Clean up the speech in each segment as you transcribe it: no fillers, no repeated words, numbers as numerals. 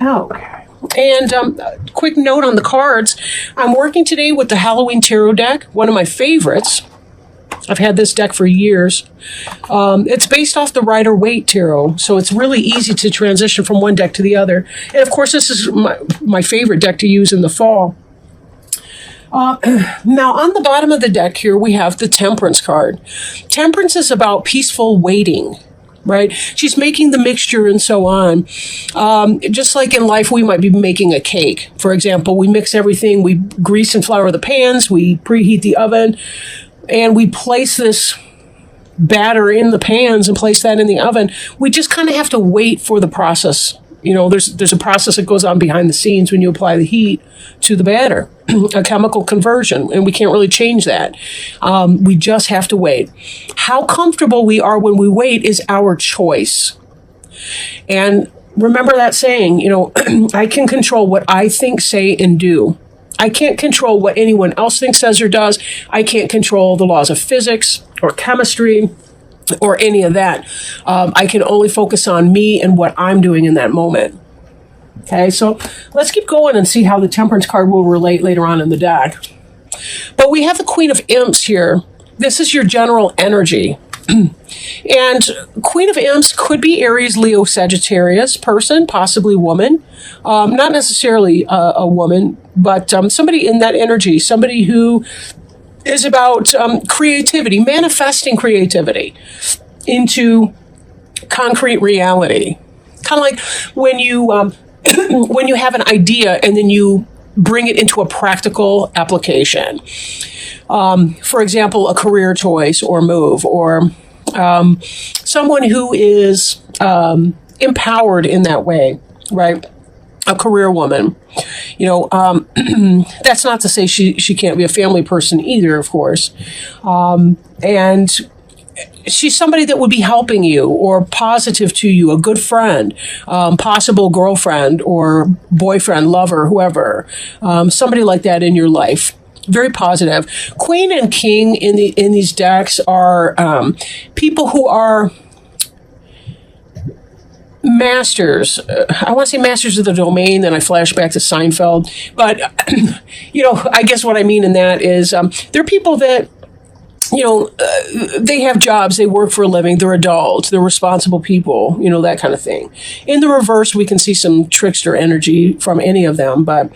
Okay. And quick note on the cards. I'm working today with the Halloween Tarot deck, one of my favorites. I've had this deck for years. It's based off the Rider-Waite Tarot, so it's really easy to transition from one deck to the other. And of course, this is my favorite deck to use in the fall. Now, on the bottom of the deck here, we have the Temperance card. Temperance is about peaceful waiting, right? She's making the mixture and so on. Just like in life, we might be making a cake. For example, we mix everything, we grease and flour the pans, we preheat the oven, and we place this batter in the pans and place that in the oven. We just kind of have to wait for the process. You know, there's a process that goes on behind the scenes when you apply the heat to the batter, a chemical conversion, and we can't really change that. We just have to wait. How comfortable we are when we wait is our choice. And remember that saying, you know, I can control what I think, say, and do. I can't control what anyone else thinks, says, or does. I can't control the laws of physics or chemistry or any of that. I can only focus on me and what I'm doing in that moment. Okay, so let's keep going and see how the Temperance card will relate later on in the deck. But we have the Queen of Imps here. This is your general energy. And Queen of Imps could be Aries, Leo, Sagittarius person, possibly woman. Not necessarily a woman, but somebody in that energy, somebody who is about creativity, manifesting creativity into concrete reality. Kind of like when you when you have an idea and then you bring it into a practical application. For example, a career choice or move, or someone who is empowered in that way, right? A career woman. You know, that's not to say she can't be a family person either, of course. And she's somebody that would be helping you or positive to you, a good friend, possible girlfriend or boyfriend, lover, whoever, somebody like that in your life. Very positive. Queen and King in these decks are people who are masters. I want to say masters of the domain, then I flash back to Seinfeld. But, you know, I guess what I mean in that is they're people that, you know, they have jobs, they work for a living, they're adults, they're responsible people, you know, that kind of thing. In the reverse, we can see some trickster energy from any of them, but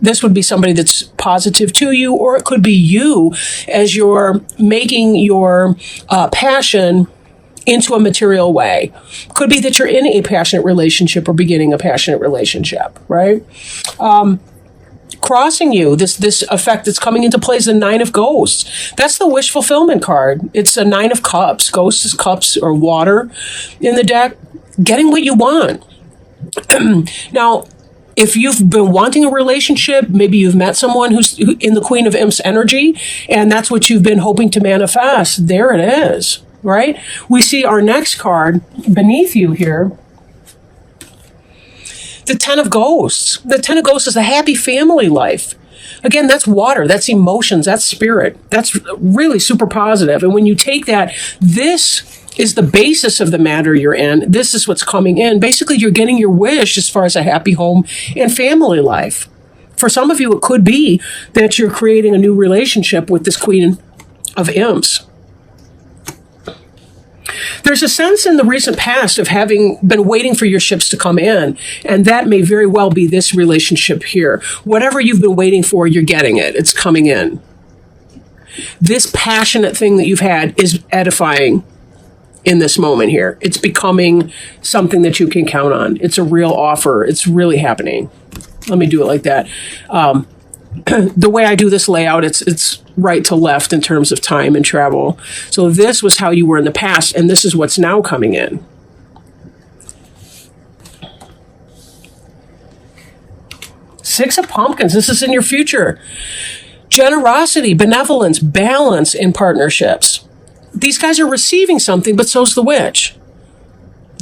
this would be somebody that's positive to you, or it could be you as you're making your passion into a material way. Could be that you're in a passionate relationship or beginning a passionate relationship, right? Crossing you, this effect that's coming into play is the Nine of Ghosts. That's the wish fulfillment card. It's a Nine of Cups. Ghosts is cups or water in the deck. Getting what you want. Now, if you've been wanting a relationship, maybe you've met someone who's in the Queen of Imps energy, and that's what you've been hoping to manifest. There it is, right? We see our next card beneath you here. The Ten of Ghosts. The Ten of Ghosts is a happy family life. Again, that's water, that's emotions, that's spirit. That's really super positive. And when you take that, this is the basis of the matter you're in. This is what's coming in. Basically, you're getting your wish as far as a happy home and family life. For some of you, it could be that you're creating a new relationship with this Queen of Imps. There's a sense in the recent past of having been waiting for your ships to come in, and that may very well be this relationship here. Whatever you've been waiting for, you're getting it. It's coming in. This passionate thing that you've had is edifying in this moment here. It's becoming something that you can count on. It's a real offer. It's really happening. Let me do it like that. The way I do this layout, it's right to left in terms of time and travel. So this was how you were in the past, and this is what's now coming in. Six of Pumpkins, this is in your future. Generosity, benevolence, balance in partnerships. These guys are receiving something, but so's the witch.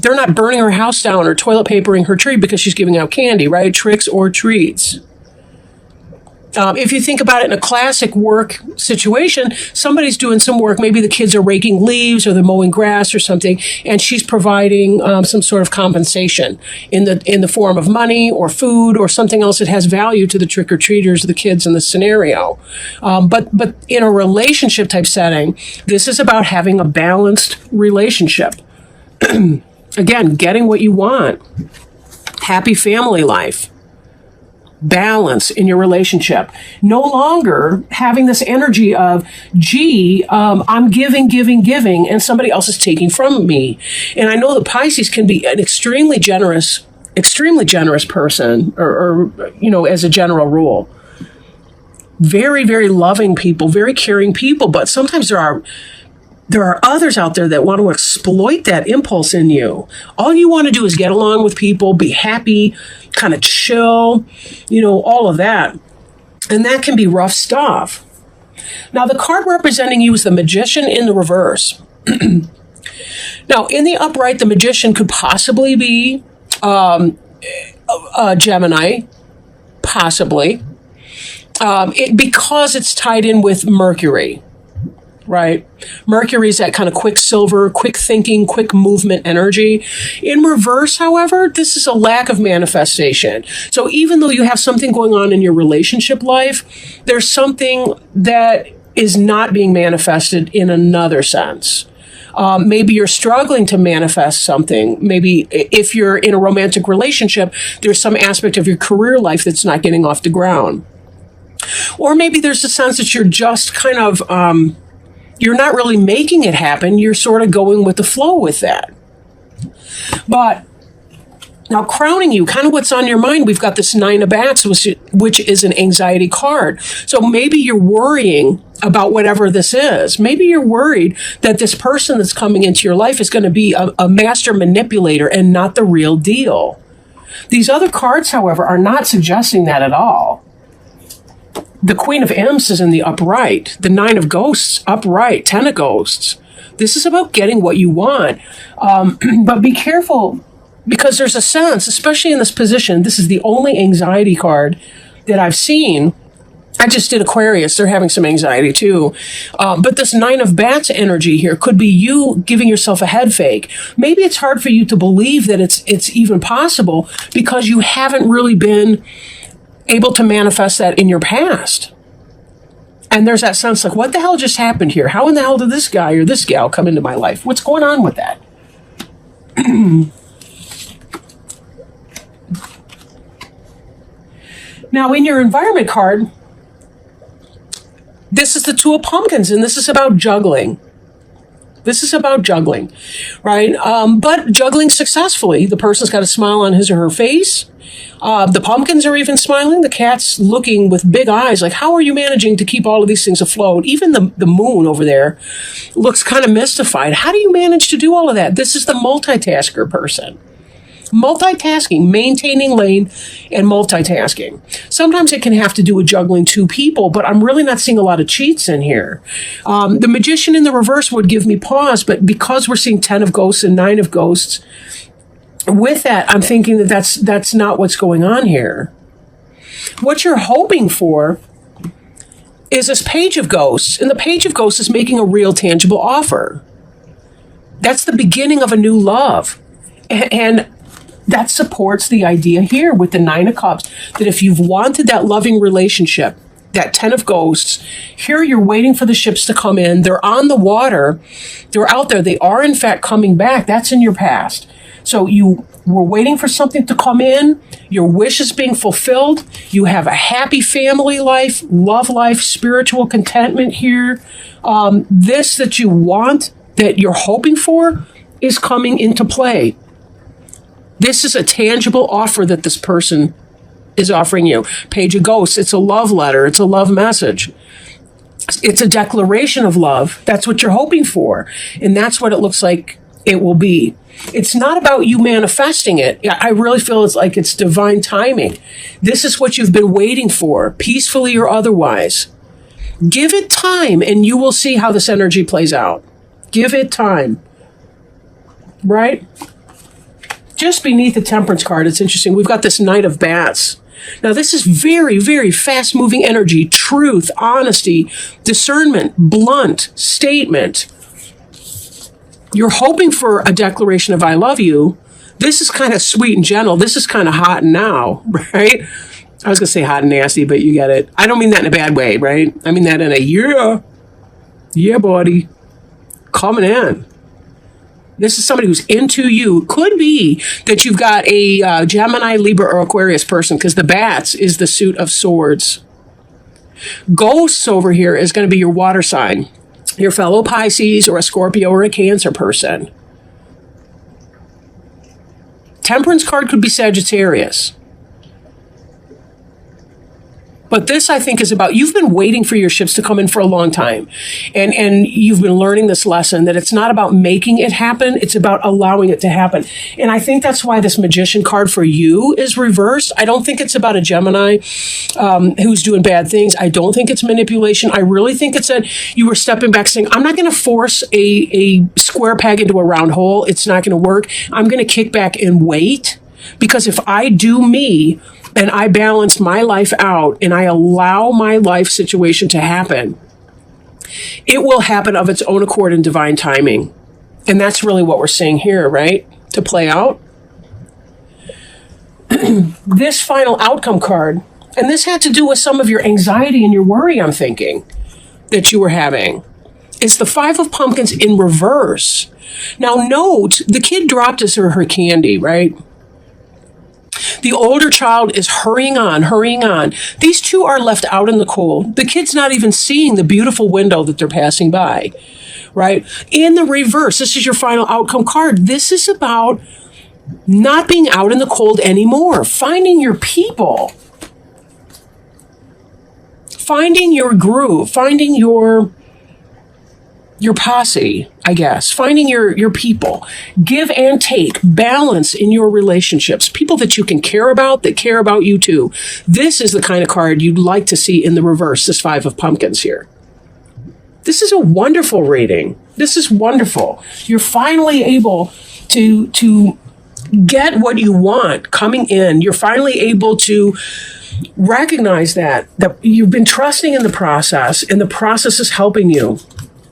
They're not burning her house down or toilet papering her tree because she's giving out candy, right? Tricks or treats. If you think about it in a classic work situation, somebody's doing some work. Maybe the kids are raking leaves or they're mowing grass or something, and she's providing some sort of compensation in the form of money or food or something else that has value to the trick or treaters, the kids in the scenario. But in a relationship type setting, this is about having a balanced relationship. Again, getting what you want, happy family life. Balance in your relationship. No longer having this energy of, gee, I'm giving, and somebody else is taking from me. And I know that Pisces can be an extremely generous person, or as a general rule. Very, very loving people, very caring people, but sometimes there are others out there that want to exploit that impulse in you. All you want to do is get along with people, be happy, kind of chill, all of that. And that can be rough stuff. Now, the card representing you is the Magician in the reverse. Now, in the upright, the Magician could possibly be a Gemini, possibly, because it's tied in with Mercury. Right? Mercury is that kind of quicksilver, quick thinking, quick movement energy. In reverse, however, this is a lack of manifestation. So even though you have something going on in your relationship life, there's something that is not being manifested in another sense. Maybe you're struggling to manifest something. Maybe if you're in a romantic relationship, there's some aspect of your career life that's not getting off the ground. Or maybe there's a sense that you're just kind of... you're not really making it happen. You're sort of going with the flow with that. But now crowning you, kind of what's on your mind, we've got this Nine of Bats, which is an anxiety card. So maybe you're worrying about whatever this is. Maybe you're worried that this person that's coming into your life is going to be a master manipulator and not the real deal. These other cards, however, are not suggesting that at all. The Queen of Imps is in the upright. The Nine of Ghosts, upright. Ten of Ghosts. This is about getting what you want. But be careful, because there's a sense, especially in this position, this is the only anxiety card that I've seen. I just did Aquarius. They're having some anxiety too. But this Nine of Bats energy here could be you giving yourself a head fake. Maybe it's hard for you to believe that it's even possible because you haven't really been able to manifest that in your past. And there's that sense like, what the hell just happened here? How in the hell did this guy or this gal come into my life? What's going on with that? Now, in your environment card, this is the Two of Pumpkins, and this is about juggling. This is about juggling, right? But juggling successfully. The person's got a smile on his or her face. The pumpkins are even smiling. The cat's looking with big eyes like, how are you managing to keep all of these things afloat? Even the moon over there looks kind of mystified. How do you manage to do all of that? This is the multitasker person. Multitasking, maintaining lane and multitasking. Sometimes it can have to do with juggling two people, but I'm really not seeing a lot of cheats in here. The Magician in the reverse would give me pause, but because we're seeing 10 of Ghosts and 9 of Ghosts, with that, I'm thinking that that's not what's going on here. What you're hoping for is this Page of Ghosts, and the Page of Ghosts is making a real tangible offer. That's the beginning of a new love. And that supports the idea here with the Nine of Cups, that if you've wanted that loving relationship, that 10 of Ghosts, here you're waiting for the ships to come in. They're on the water. They're out there. They are, in fact, coming back. That's in your past. So you were waiting for something to come in. Your wish is being fulfilled. You have a happy family life, love life, spiritual contentment here. This that you want, that you're hoping for, is coming into play. This is a tangible offer that this person is offering you. Page of Ghosts, it's a love letter. It's a love message. It's a declaration of love. That's what you're hoping for. And that's what it looks like it will be. It's not about you manifesting it. I really feel it's like it's divine timing. This is what you've been waiting for, peacefully or otherwise. Give it time and you will see how this energy plays out. Give it time. Right? Just beneath the Temperance card, it's interesting. We've got this Knight of Bats. Now, this is very, very fast moving energy, truth, honesty, discernment, blunt statement. You're hoping for a declaration of I love you. This is kind of sweet and gentle. This is kind of hot and now, right? I was going to say hot and nasty, but you get it. I don't mean that in a bad way, right? I mean that in a yeah, buddy, coming in. This is somebody who's into you. Could be that you've got a Gemini, Libra, or Aquarius person, because the bats is the suit of swords. Ghosts over here is going to be your water sign, your fellow Pisces or a Scorpio or a Cancer person. Temperance card could be Sagittarius. But this, I think, is about, you've been waiting for your ships to come in for a long time. And you've been learning this lesson that it's not about making it happen. It's about allowing it to happen. And I think that's why this Magician card for you is reversed. I don't think it's about a Gemini who's doing bad things. I don't think it's manipulation. I really think it's that you were stepping back saying, I'm not going to force a square peg into a round hole. It's not going to work. I'm going to kick back and wait. Because if I do me, and I balance my life out and I allow my life situation to happen, it will happen of its own accord in divine timing. And that's really what we're seeing here, right? To play out. This final outcome card, and this had to do with some of your anxiety and your worry, I'm thinking, that you were having. It's the Five of Pumpkins in reverse. Now note, the kid dropped his or her candy, right? The older child is hurrying on, hurrying on. These two are left out in the cold. The kid's not even seeing the beautiful window that they're passing by, right? In the reverse, this is your final outcome card. This is about not being out in the cold anymore, finding your people, finding your groove, finding your posse, I guess, finding your people, give and take, balance in your relationships, people that you can care about, that care about you too. This is the kind of card you'd like to see in the reverse, this Five of Pumpkins here. This is a wonderful reading. This is wonderful. You're finally able to get what you want coming in. You're finally able to recognize that you've been trusting in the process, and the process is helping you.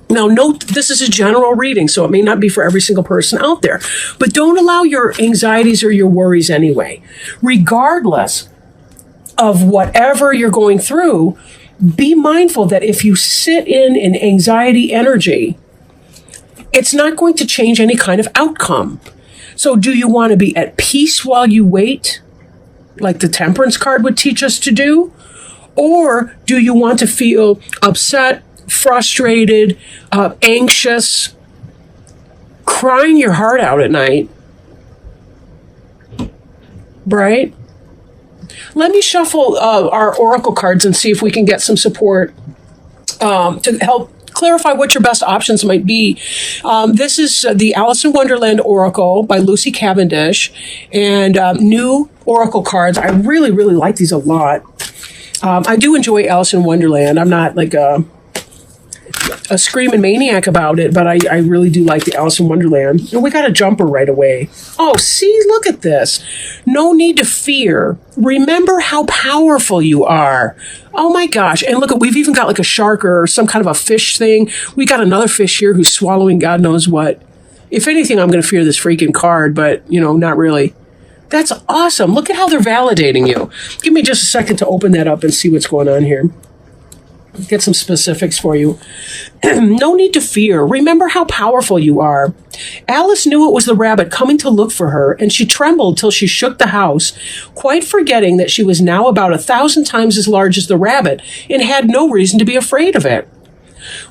Now, note, this is a general reading, so it may not be for every single person out there. But don't allow your anxieties or your worries anyway. Regardless of whatever you're going through, be mindful that if you sit in an anxiety energy, it's not going to change any kind of outcome. So do you want to be at peace while you wait, like the Temperance card would teach us to do? Or do you want to feel upset, frustrated, anxious, crying your heart out at night, right? Let me shuffle our oracle cards and see if we can get some support to help clarify what your best options might be. This is the Alice in Wonderland Oracle by Lucy Cavendish, and new oracle cards. I really, really like these a lot. I do enjoy Alice in Wonderland. I'm not like a screaming maniac about it, but I really do like the Alice in Wonderland. And we got a jumper right away. Oh, see, look at this. No need to fear. Remember how powerful you are. Oh my gosh. And look, we've even got like a shark or some kind of a fish thing. We got another fish here who's swallowing God knows what. If anything, I'm going to fear this freaking card, but, not really. That's awesome. Look at how they're validating you. Give me just a second to open that up and see what's going on here. Get some specifics for you. No need to fear. Remember how powerful you are. Alice knew it was the rabbit coming to look for her, and she trembled till she shook the house, quite forgetting that she was now about 1,000 times as large as the rabbit and had no reason to be afraid of it.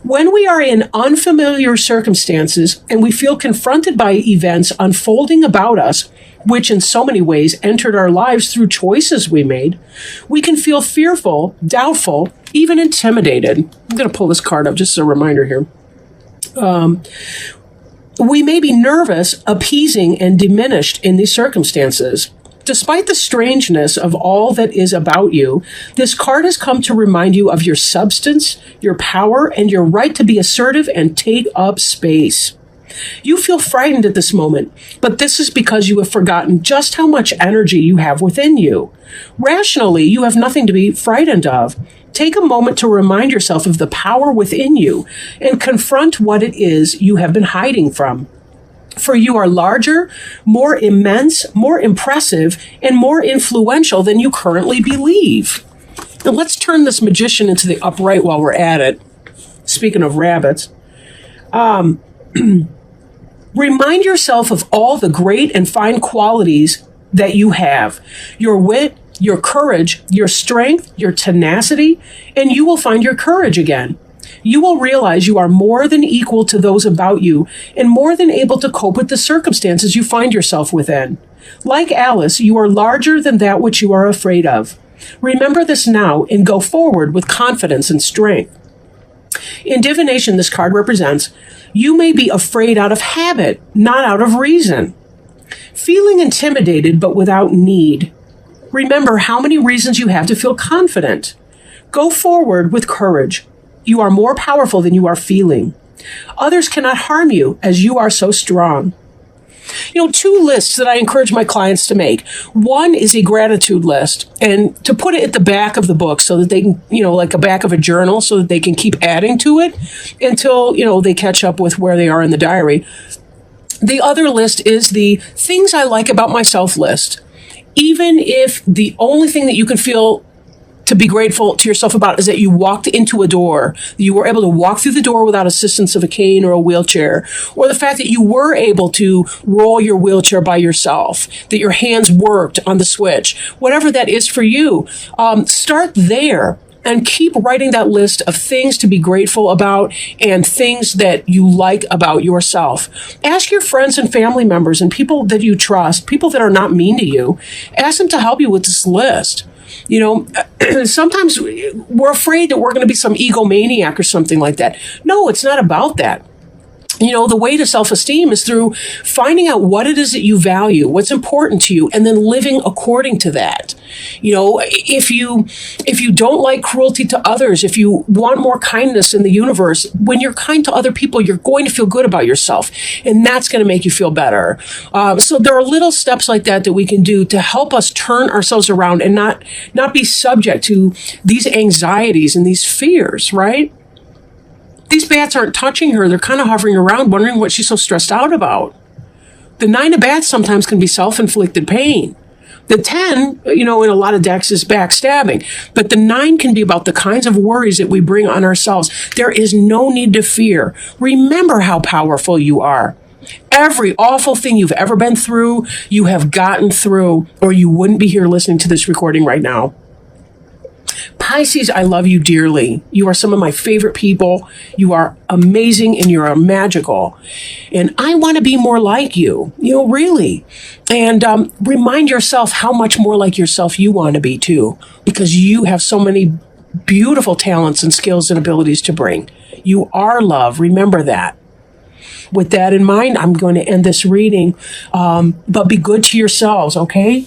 When we are in unfamiliar circumstances and we feel confronted by events unfolding about us, which in so many ways entered our lives through choices we made, we can feel fearful, doubtful, even intimidated. I'm going to pull this card up just as a reminder here. We may be nervous, appeasing, and diminished in these circumstances. Despite the strangeness of all that is about you, this card has come to remind you of your substance, your power, and your right to be assertive and take up space. You feel frightened at this moment, but this is because you have forgotten just how much energy you have within you. Rationally, you have nothing to be frightened of. Take a moment to remind yourself of the power within you and confront what it is you have been hiding from. For you are larger, more immense, more impressive, and more influential than you currently believe. Now let's turn this magician into the upright while we're at it. Speaking of rabbits, remind yourself of all the great and fine qualities that you have. Your wit, your courage, your strength, your tenacity, and you will find your courage again. You will realize you are more than equal to those about you and more than able to cope with the circumstances you find yourself within. Like Alice, you are larger than that which you are afraid of. Remember this now and go forward with confidence and strength. In divination, this card represents you may be afraid out of habit, not out of reason. Feeling intimidated but without need. Remember how many reasons you have to feel confident. Go forward with courage. You are more powerful than you are feeling. Others cannot harm you as you are so strong. Two lists that I encourage my clients to make. One is a gratitude list, and to put it at the back of the book so that they can, like a back of a journal, so that they can keep adding to it until, they catch up with where they are in the diary. The other list is the things I like about myself list. Even if the only thing that you can feel to be grateful to yourself about is that you walked into a door, you were able to walk through the door without assistance of a cane or a wheelchair, or the fact that you were able to roll your wheelchair by yourself, that your hands worked on the switch, whatever that is for you, start there and keep writing that list of things to be grateful about and things that you like about yourself. Ask your friends and family members and people that you trust, people that are not mean to you, ask them to help you with this list. Sometimes we're afraid that we're going to be some egomaniac or something like that. No, it's not about that. The way to self-esteem is through finding out what it is that you value, what's important to you, and then living according to that. If you don't like cruelty to others, if you want more kindness in the universe, when you're kind to other people, you're going to feel good about yourself, and that's going to make you feel better. So there are little steps like that we can do to help us turn ourselves around and not be subject to these anxieties and these fears, right? These bats aren't touching her. They're kind of hovering around, wondering what she's so stressed out about. The 9 of bats sometimes can be self-inflicted pain. The 10, in a lot of decks is backstabbing. But the 9 can be about the kinds of worries that we bring on ourselves. There is no need to fear. Remember how powerful you are. Every awful thing you've ever been through, you have gotten through, or you wouldn't be here listening to this recording right now. Pisces, I love you dearly. You are some of my favorite people. You are amazing and you are magical. And I want to be more like you, really. And remind yourself how much more like yourself you want to be too, because you have so many beautiful talents and skills and abilities to bring. You are love. Remember that. With that in mind, I'm going to end this reading. But be good to yourselves, okay?